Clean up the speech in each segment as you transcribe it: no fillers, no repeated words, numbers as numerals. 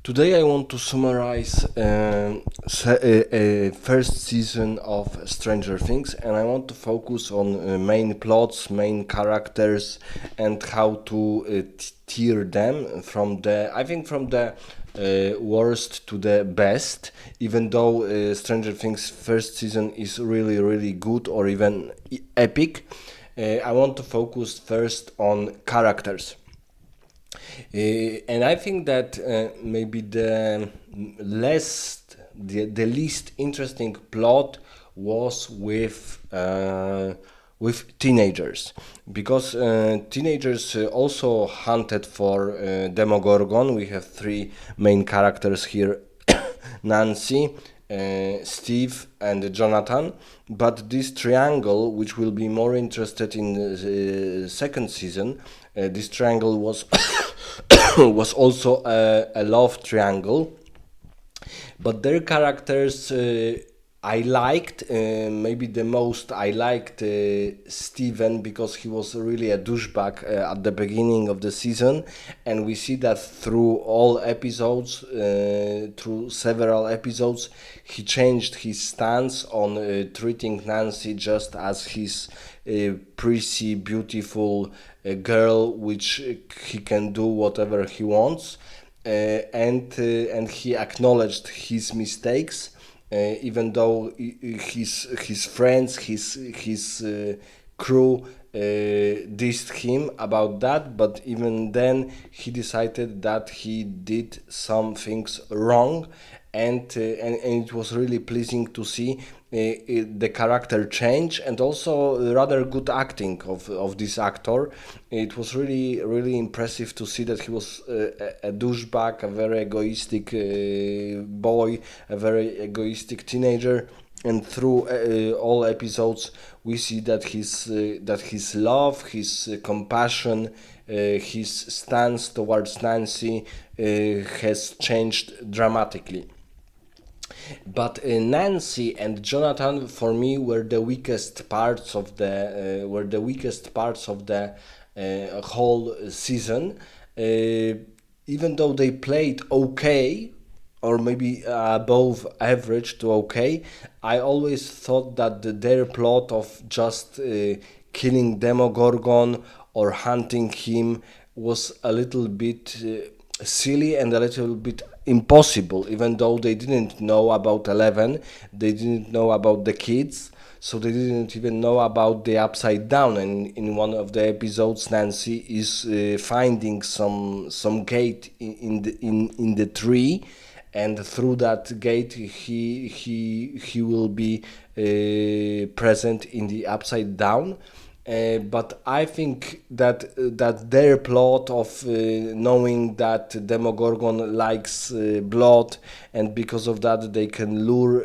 Today I want to summarize first season of Stranger Things, and I want to focus on main plots, main characters, and how to tier them from the worst to the best. Even though Stranger Things first season is really good or even epic, I want to focus first on characters. And I think that maybe the least interesting plot was with teenagers, because teenagers also hunted for Demogorgon. We have three main characters here: Nancy, Steve, and Jonathan. But this triangle, which will be more interested in the second season, this triangle was was also a love triangle, but their characters I liked. Maybe the most I liked Steven, because he was really a douchebag at the beginning of the season, and we see that through all episodes, through several episodes, he changed his stance on treating Nancy just as his pretty beautiful girl, which he can do whatever he wants, and he acknowledged his mistakes, even though his friends, his crew dissed him about that. But even then, he decided that he did some things wrong, and it was really pleasing to see the character change, and also rather good acting of this actor. It was really impressive to see that he was a douchebag, a very egoistic boy, a very egoistic teenager, and through all episodes we see that his love, his compassion, his stance towards Nancy has changed dramatically. But Nancy and Jonathan, for me, were the weakest parts of the whole season. Even though they played okay, or maybe above average to okay, I always thought that their plot of just killing Demogorgon or hunting him was a little bit silly and a little bit impossible, even though they didn't know about 11, they didn't know about the kids, so they didn't even know about the upside down. And in one of the episodes, Nancy is finding some gate in the tree, and through that gate he will be present in the upside down. But I think that their plot of knowing that Demogorgon likes blood, and because of that they can lure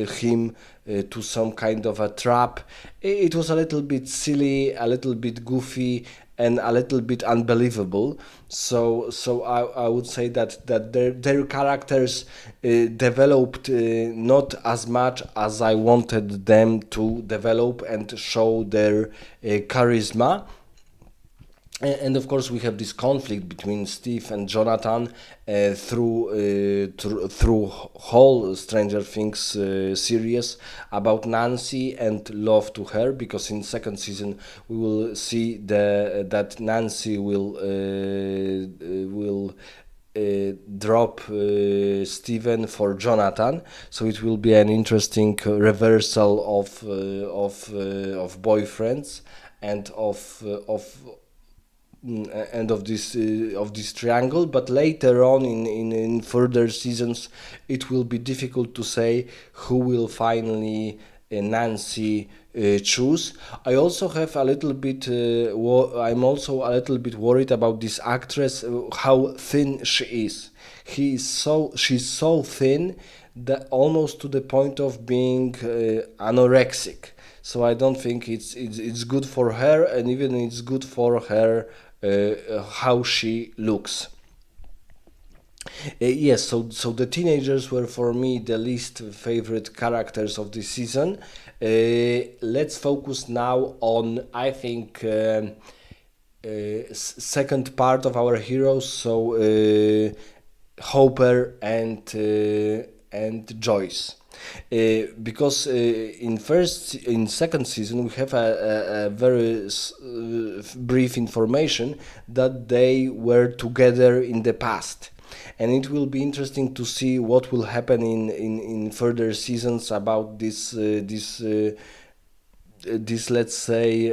him to some kind of a trap. It was a little bit silly, a little bit goofy, and a little bit unbelievable. So I would say that their characters developed not as much as I wanted them to develop and show their charisma. And of course we have this conflict between Steve and Jonathan through whole Stranger Things series, about Nancy and love to her, because in second season we will see that Nancy will drop Steven for Jonathan. So it will be an interesting reversal of boyfriends and of this triangle. But later on in further seasons, it will be difficult to say who will finally Nancy choose. I also have a little bit. I'm also a little bit worried about this actress, how thin she is. She's so thin that almost to the point of being anorexic. So I don't think it's good for her, and even it's good for her how she looks. Yes, so the teenagers were for me the least favorite characters of this season. Let's focus now on, I think, second part of our heroes. So Hopper and Joyce. Because in second season we have a very brief information that they were together in the past, and it will be interesting to see what will happen in further seasons about this, let's say,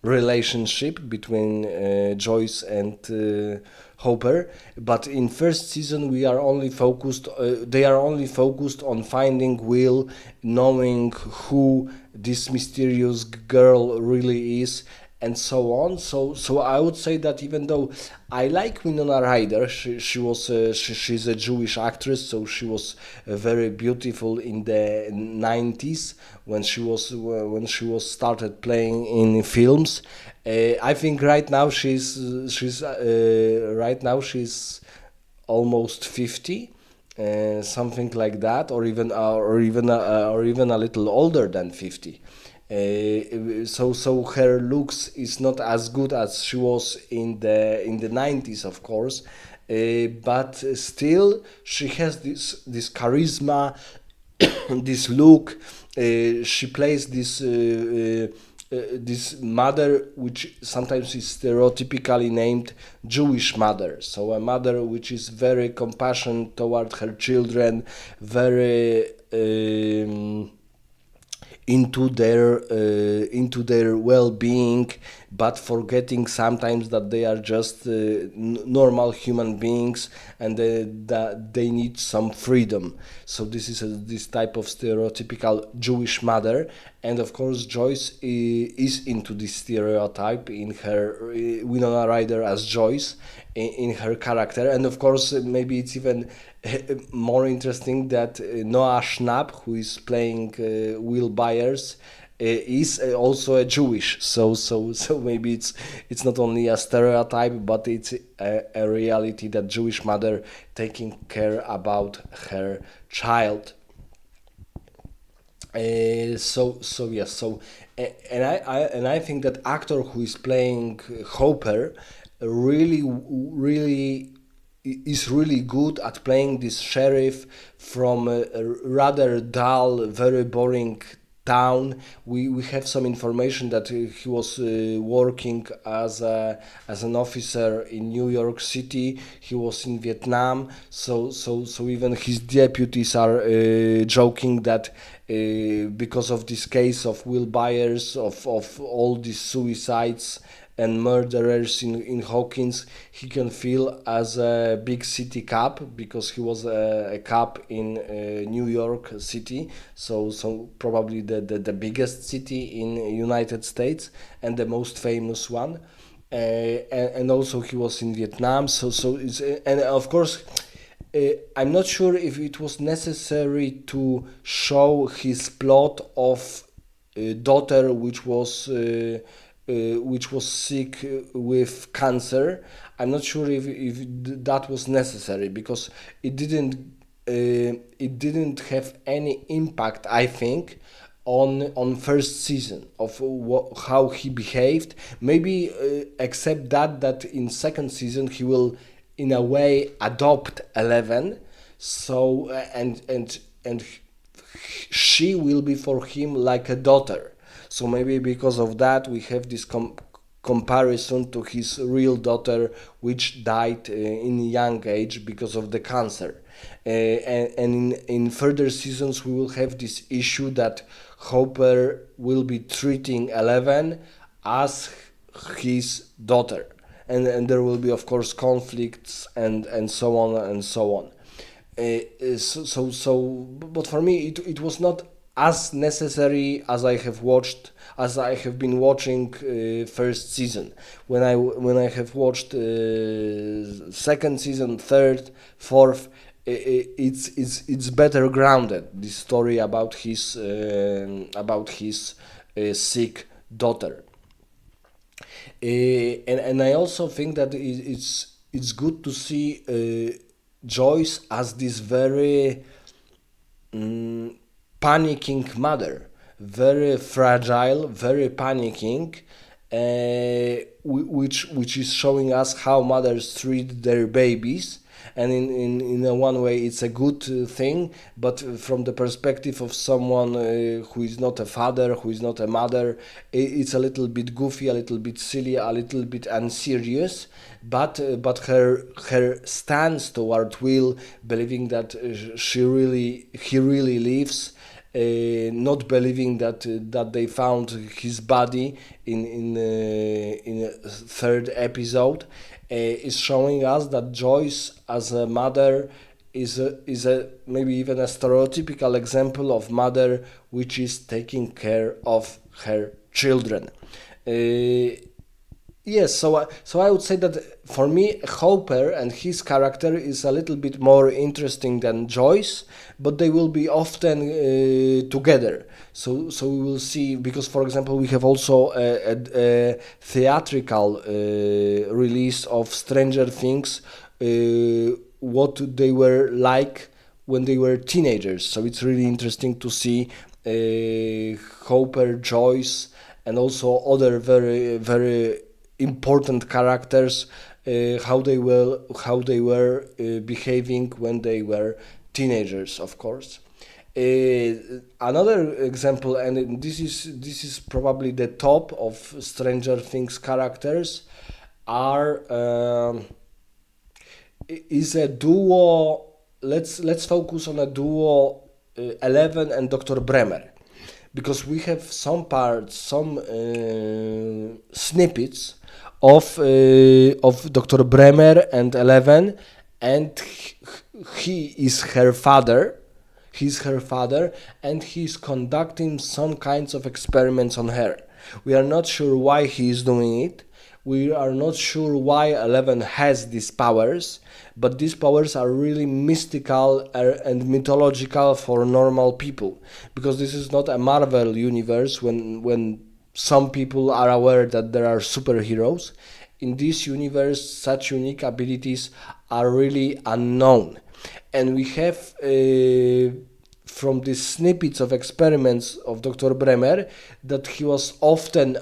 relationship between Joyce and Hopper. But in first season we are only focused. They are only focused on finding Will, knowing who this mysterious girl really is, and so on. So I would say that even though I like Winona Ryder, she's a Jewish actress, so she was very beautiful in the 90s when she was started playing in films. I think right now she's almost 50, something like that, or even a little older than 50. So her looks is not as good as she was in the 90s, of course, but still she has this charisma, this look. She plays this mother, which sometimes is stereotypically named Jewish mother. So a mother which is very compassionate toward her children, very into their well-being, but forgetting sometimes that they are just normal human beings, and that they need some freedom. So this is this type of stereotypical Jewish mother, and of course Joyce is into this stereotype in her Winona Ryder as Joyce in her character. And of course maybe it's even more interesting that Noah Schnapp, who is playing Will Byers, is also a Jewish. So maybe it's not only a stereotype, but it's a reality, that Jewish mother taking care about her child. So yes, and I think that actor who is playing Hopper really is really good at playing this sheriff from a rather dull, very boring town. We have some information that he was working as an officer in New York City. He was in Vietnam. So even his deputies are joking that because of this case of Will Byers, of all these suicides and murderers in Hawkins, he can feel as a big city cop, because he was a cop in New York City, so probably the biggest city in United States and the most famous one. And also he was in Vietnam, so it's, and of course I'm not sure if it was necessary to show his plot of daughter which was sick with cancer. I'm not sure if that was necessary, because it didn't have any impact, I think, on first season of how he behaved. Maybe except that in second season he will in a way adopt Eleven. So and she will be for him like a daughter. So maybe because of that we have this comparison to his real daughter, which died in a young age because of the cancer. And in further seasons we will have this issue that Hopper will be treating Eleven as his daughter, and there will be of course conflicts and so on and so on. But for me it was not as necessary as I have been watching first season. When I have watched second season, third, fourth, it's better grounded. This story about his sick daughter. And I also think that it's good to see Joyce as this very panicking mother, very fragile, very panicking, which is showing us how mothers treat their babies. and in a one way it's a good thing, but from the perspective of someone who is not a father, who is not a mother, it's a little bit goofy, a little bit silly, a little bit unserious. But her stance toward Will, believing that he really lives, not believing that they found his body in a third episode, is showing us that Joyce as a mother is a maybe even a stereotypical example of mother which is taking care of her children. Yes, so I would say that for me, Hopper and his character is a little bit more interesting than Joyce, but they will be often together. So we will see, because for example we have also a theatrical release of Stranger Things, what they were like when they were teenagers. So it's really interesting to see Hopper, Joyce, and also other very important characters, how they were behaving when they were teenagers, of course. Another example, and this is probably the top of Stranger Things characters, are is a duo. Let's focus on a duo, Eleven and Dr. Bremer, because we have some parts, some snippets of Dr. Bremer and Eleven, and he is her father. He's her father, and he's conducting some kinds of experiments on her. We are not sure why he is doing it. We are not sure why Eleven has these powers, but these powers are really mystical and mythological for normal people, because this is not a Marvel universe when some people are aware that there are superheroes. In this universe, such unique abilities are really unknown, and we have from these snippets of experiments of Dr. Bremer that he was often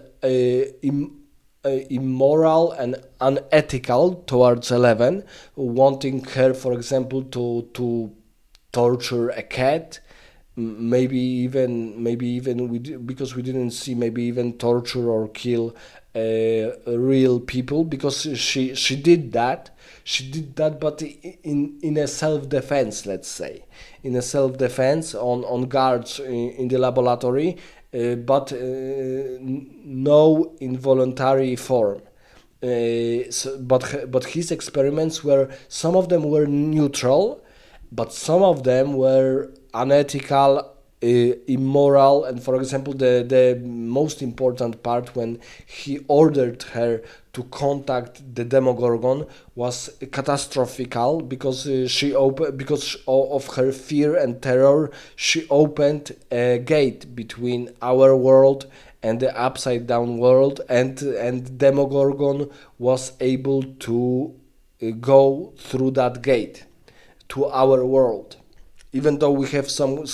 immoral and unethical towards Eleven, wanting her, for example, to torture a cat, maybe even because we didn't see, maybe even torture or kill real people, because she did that. She did that, but in a self-defense, let's say, in a self-defense on guards in the laboratory, but no involuntary form. But his experiments were, some of them were neutral, but some of them were unethical, immoral, and for example, the most important part, when he ordered her to contact the Demogorgon, was catastrophical, because because of her fear and terror, she opened a gate between our world and the upside down world, and Demogorgon was able to go through that gate to our world, even though we have some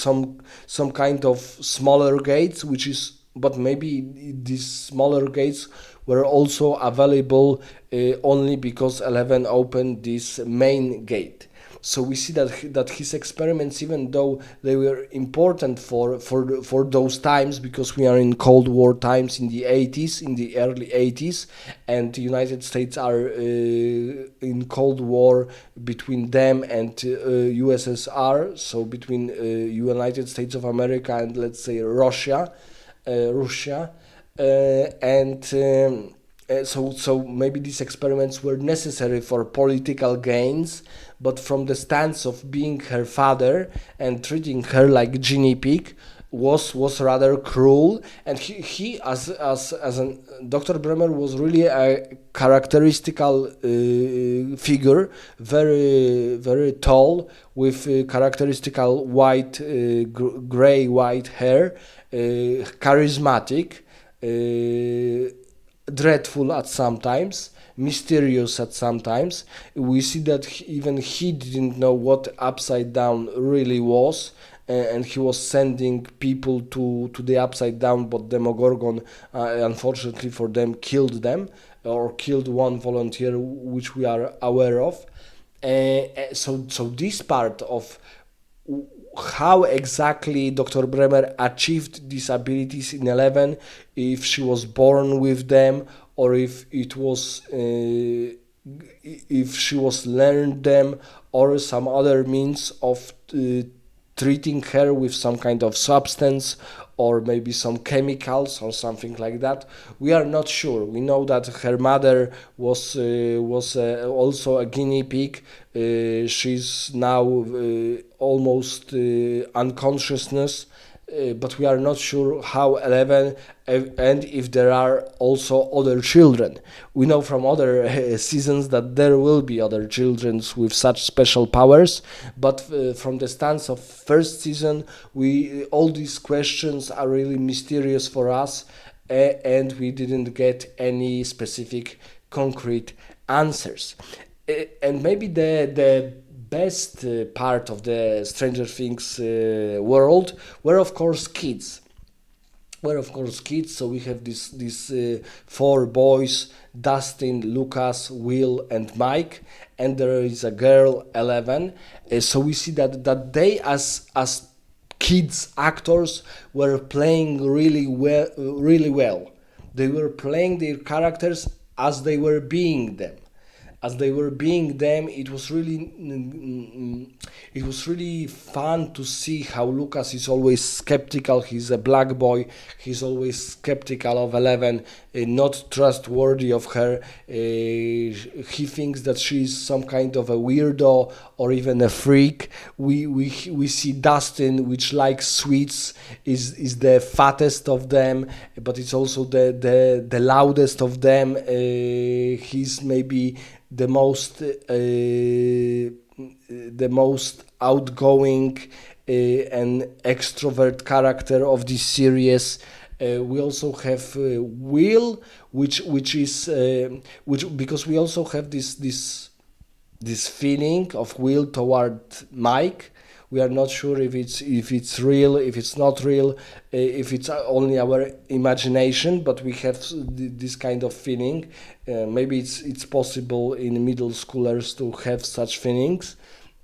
kind of smaller gates, which is, but maybe these smaller gates were also available only because Eleven opened this main gate. So we see that his experiments, even though they were important for those times, because we are in Cold War times, in the 80s, in the early 80s, and the United States are in Cold War between them and USSR, so between United States of America and, let's say, Russia, and so maybe these experiments were necessary for political gains, but from the stance of being her father and treating her like guinea pig was rather cruel. And he as an Dr. Bremer was really a characteristical figure, very tall, with characteristical gray white hair, charismatic, dreadful at sometimes, mysterious at sometimes. We see that even he didn't know what upside down really was, and he was sending people to the upside down, but Demogorgon, unfortunately for them, killed them, or killed one volunteer, which we are aware of. So this part of how exactly Dr. Bremer achieved these abilities in 11, if she was born with them or if she was learned them or some other means of treating her with some kind of substance or maybe some chemicals or something like that. We are not sure. We know that her mother was also a guinea pig. She's now almost unconsciousness, but we are not sure how 11 and if there are also other children. We know from other seasons that there will be other children with such special powers, but from the stance of first season, we all these questions are really mysterious for us, and we didn't get any specific concrete answers. And maybe the best part of the Stranger Things world were of course kids. So we have these four boys: Dustin, Lucas, Will, and Mike, and there is a girl, 11. So we see that they as kids actors were playing really well. They were playing their characters as they were being them. It was really fun to see how Lucas is always skeptical. He's a black boy. He's always skeptical of 11, not trustworthy of her. He thinks that she's some kind of a weirdo or even a freak. We see Dustin, which likes sweets, is the fattest of them, but it's also the loudest of them. He's maybe the most outgoing and extrovert character of this series. We also have Will, which because we also have this feeling of Will toward Mike. We are not sure if it's real, if it's not real, if it's only our imagination, but we have this kind of feeling. Maybe it's possible in middle schoolers to have such feelings,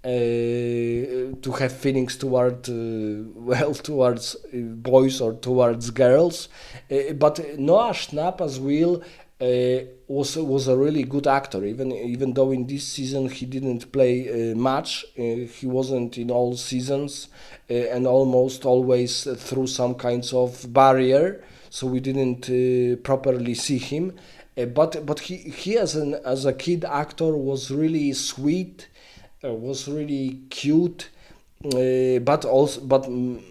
to have feelings towards boys or towards girls. But Noah Schnapp as Will was a really good actor. Even though in this season he didn't play much, he wasn't in all seasons, and almost always through some kinds of barrier, so we didn't properly see him. But he as a kid actor was really sweet, was really cute. But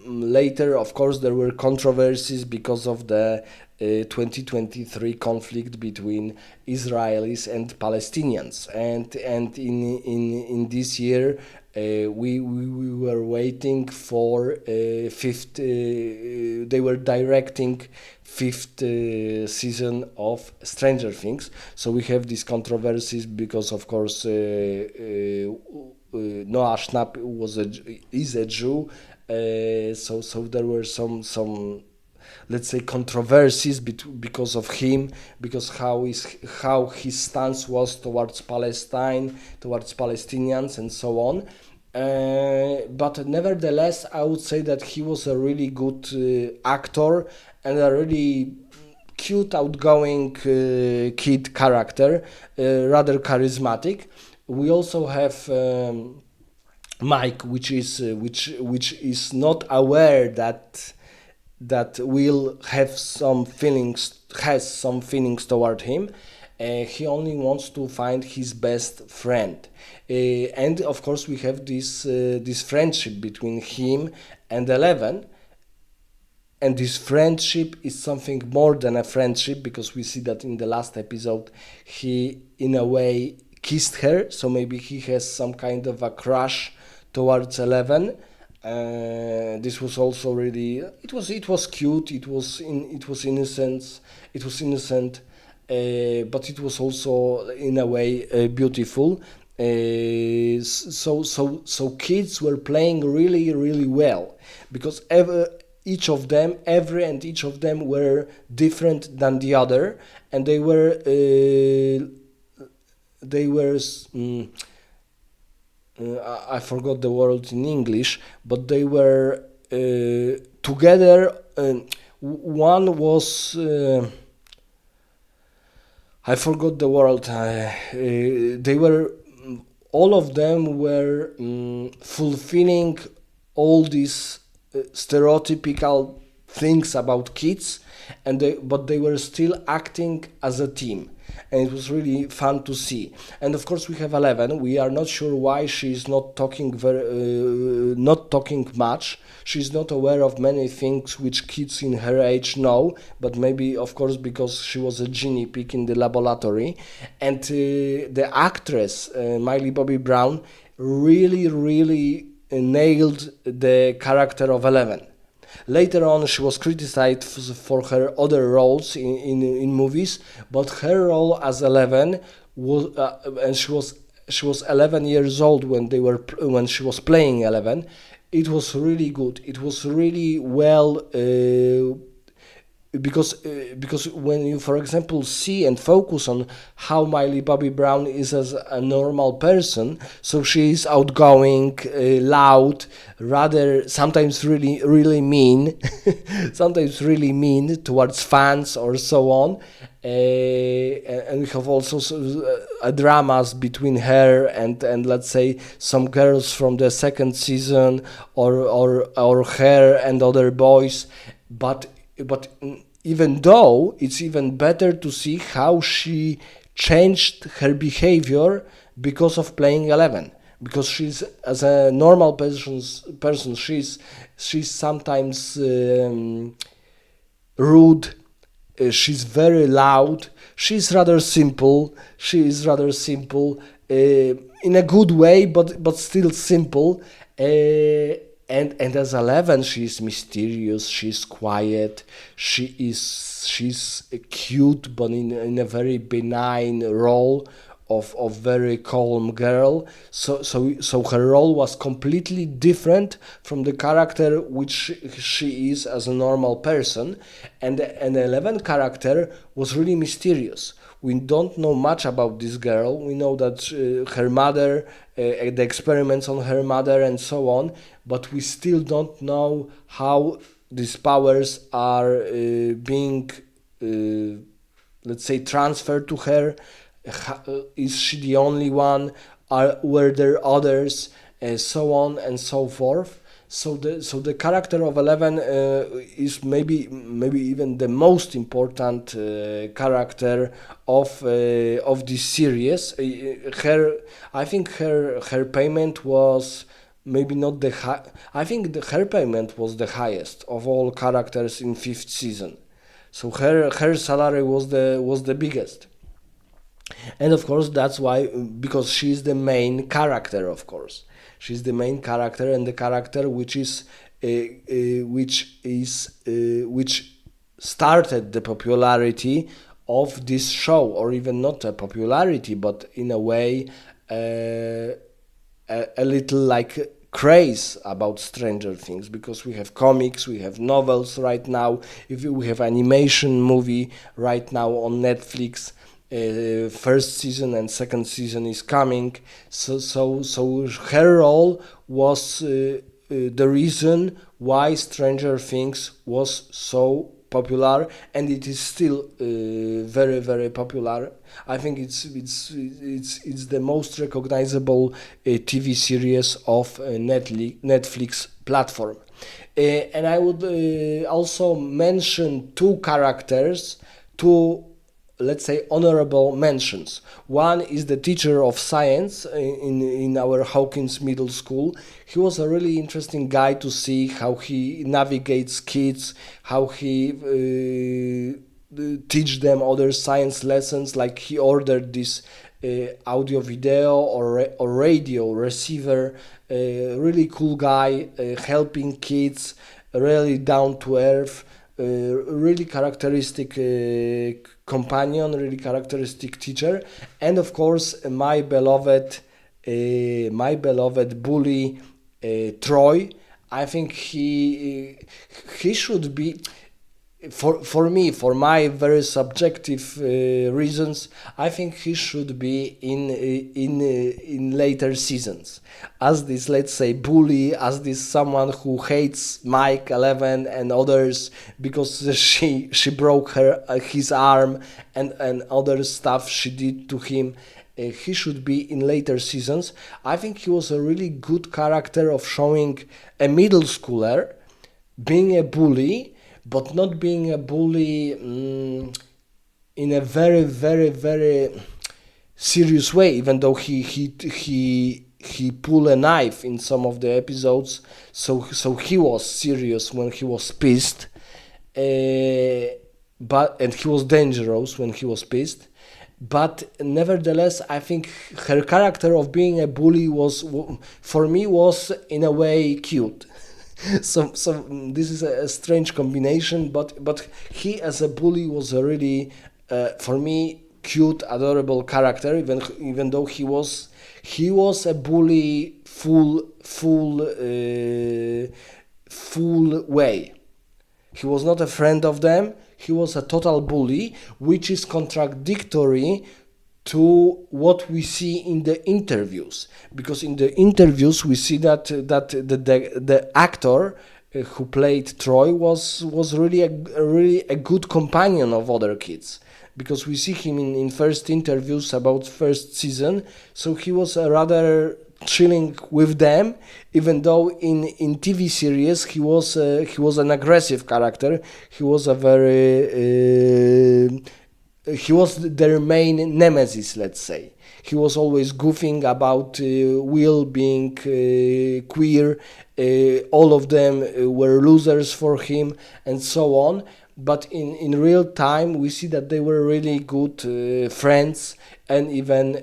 later, of course, there were controversies because of the 2023 conflict between Israelis and Palestinians, and in this year we were waiting for fifth. They were directing fifth season of Stranger Things, so we have these controversies because, of course, Noah Schnapp is a Jew, so there were some, let's say, controversies because of him, because how his stance was towards Palestine, towards Palestinians, and so on. But nevertheless, I would say that he was a really good actor and a really cute, outgoing kid character, rather charismatic. We also have Mike, which is not aware that Will has some feelings toward him. He only wants to find his best friend, and of course we have this friendship between him and 11. And this friendship is something more than a friendship, because we see that in the last episode he in a way kissed her, so maybe he has some kind of a crush towards 11. This was also really, it was cute, it was innocent, but it was also in a way beautiful. So kids were playing really well, because every and each of them were different than the other, and they were I forgot the word in English, but they were together. One was I forgot the word. They were all of them were fulfilling all these stereotypical things about kids, but they were still acting as a team, and it was really fun to see. And of course, we have 11. We are not sure why she's not talking not talking much. She's not aware of many things which kids in her age know, but maybe, of course, because she was a guinea pig in the laboratory. And the actress, Miley Bobby Brown, really nailed the character of 11. Later on, she was criticized for her other roles in movies, but her role as 11 was, and she was 11 years old when she was playing 11. It was really good. It was really well. Because when you, for example, see and focus on how Miley Bobby Brown is as a normal person, so she is outgoing, loud, rather sometimes really mean, sometimes really mean towards fans or so on. And we have also dramas between her and let's say some girls from the second season, or her and other boys, but even though it's even better to see how she changed her behavior because of playing 11, because she's, as a normal person, she's sometimes rude, she's very loud, she is rather simple, in a good way, but still simple. And as 11, she's mysterious, she's quiet, she's cute, but in a very benign role of very calm girl. So her role was completely different from the character which she is as a normal person. And the 11 character was really mysterious. We don't know much about this girl. We know that her mother, the experiments on her mother, and so on, but we still don't know how these powers are being, let's say, transferred to her. Is she the only one? Were there others? So on and so forth. So the character of 11 is maybe even the most important character of this series. Her I think her payment was maybe not the high. I think her payment was the highest of all characters in fifth season. So her salary was the biggest. And of course, that's why, because she's the main character, of course. She's the main character, and the character which started the popularity of this show, or even not a popularity, but in a way a little like craze about Stranger Things, because we have comics, we have novels right now, if we have animation movie right now on Netflix. First season and second season is coming, so her role was the reason why Stranger Things was so popular, and it is still very popular. I think it's the most recognizable TV series of Netflix platform. And I would also mention two characters, two, let's say, honorable mentions. One is the teacher of science in our Hawkins Middle School. He was a really interesting guy to see how he navigates kids, how he teach them other science lessons. Like, he ordered this audio video or radio receiver. Really cool guy, helping kids, really down to earth, really characteristic companion, really characteristic teacher. And of course, my beloved bully, Troy. I think he should be. for me, for my very subjective reasons, I think he should be in later seasons as this, let's say, bully, as this someone who hates Mike 11 and others because she broke her his arm and other stuff she did to him. He should be in later seasons. I think he was a really good character of showing a middle schooler being a bully, but not being a bully in a very, very, very serious way. Even though he pulled a knife in some of the episodes, so he was serious when he was pissed, but and he was dangerous when he was pissed. But nevertheless, I think her character of being a bully was, for me, was in a way cute. So this is a strange combination, but he as a bully was a really, for me, cute, adorable character. Even though he was a bully full way. He was not a friend of them. He was a total bully, which is contradictory to what we see in the interviews. Because in the interviews we see that the actor who played Troy was really a good companion of other kids. Because we see him in first interviews about first season, so he was a rather chilling with them, even though in TV series he was an aggressive character. He was a very he was their main nemesis, let's say. He was always goofing about Will being queer. All of them were losers for him, and so on. But in real time, we see that they were really good friends, and even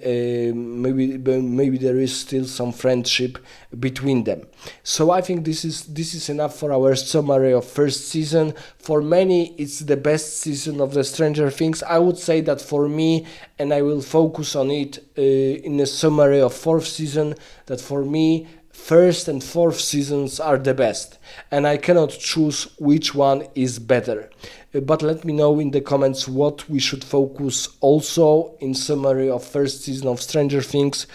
maybe there is still some friendship between them. So I think this is enough for our summary of first season. For many, it's the best season of the Stranger Things. I would say that for me, and I will focus on it in a summary of fourth season, that for me, first and fourth seasons are the best, and I cannot choose which one is better. But let me know in the comments what we should focus also in summary of first season of Stranger Things,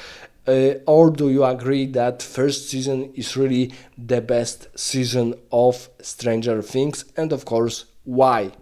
or do you agree that first season is really the best season of Stranger Things, and of course why?